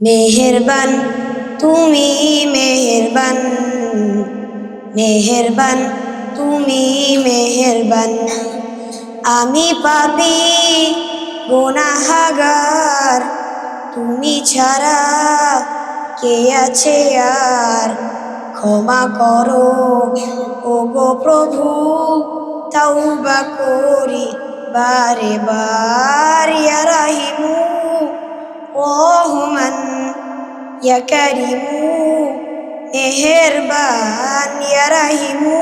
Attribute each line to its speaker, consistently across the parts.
Speaker 1: মেহেরবান তুমি মেহেরবান, মেহেরবান তুমি মেহেরবান। আমি পাপী গুনাহগার, তুমি ছাড়া কে আছে আর। ক্ষমা করো ওগো প্রভু, তাওবা করি বারে বার। ইয়া রাহিমু রহমান, ইয়া কারিমু মেহেরবান। ইয়া রাহিমু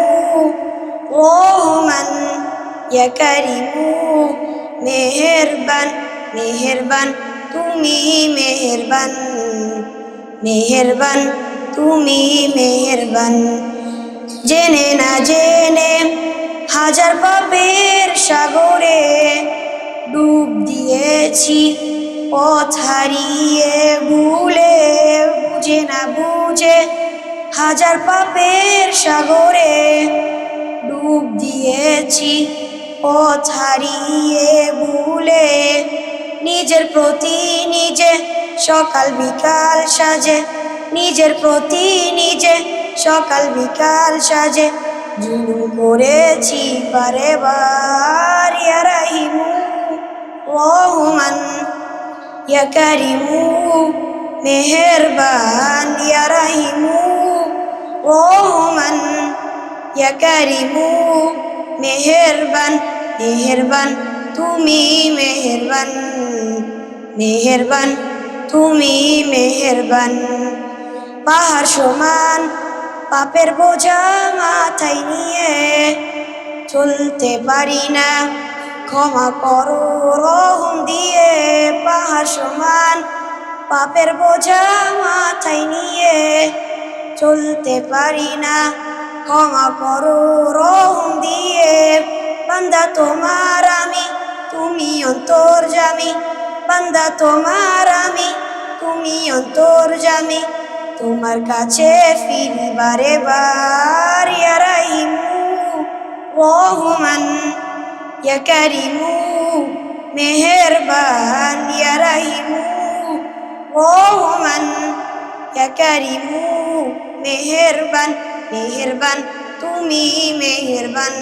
Speaker 1: রহমান, ইয়া কারিমু মেহেরবান। মেহেরবান তুমি মেহেরবান, মেহেরবান তুমি মেহেরবান। জেনে না জেনে হাজার পাপের সাগরে ডুব দিয়েছি পথ হারিয়ে ভুলে। বুঝে না বুঝে হাজার পাপের সাগরে ডুব দিয়েছি পথ হারিয়ে ভুলে। নিজের প্রতি নিজে সকাল বিকাল সাজে, নিজের প্রতি নিজে সকাল বিকাল সাজে জুলুম করেছি বারে বার। ইয়া রাহিমু রহমান, ইয়া কারিমু মেহেরবান। ইয়া রাহিমু রহমান, ইয়া কারিমু মেহেরবান। মেহেরবান তুমি মেহেরবান, মেহেরবান তুমি মেহেরবান। পাহাড় সমান পাপের বোঝা মাথায় নিয়ে চলতে পারি না, ক্ষমা করো রহম দিয়ে। পাহাড় সমান পাপের বোঝা মাথায় নিয়ে চলতে পারি না, ক্ষমা করো রহম দিয়ে। বান্দা তোমার আমি, তুমি অন্তর্যামী। বান্দা তোমার আমি, তুমি অন্তর্যামী। তোমার কাছে ফিরি বারে বার। ইয়া রাহিমু রহমান, ইয়া কারিমু মেহেরবান। ইয়া রাহিমু রহমান, ইয়া কারিমু মেহেরবান। মেহেরবান তুমি মেহেরবান,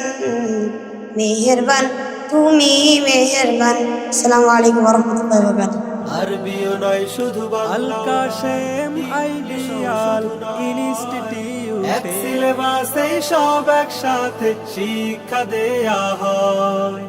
Speaker 1: মেহেরবান তুমি মেহেরবান। আসসালামু আলাইকুম ওয়া রাহমাতুল্লাহি ওয়া বারাকাতুহু।
Speaker 2: আরবিও নয় শুধু বাংলা,
Speaker 3: আল কাশেম আইডিয়াল ইনস্টিটিউট
Speaker 2: এক সিলেবাসে সব একসাথে শিক্ষা দেয়া হয়।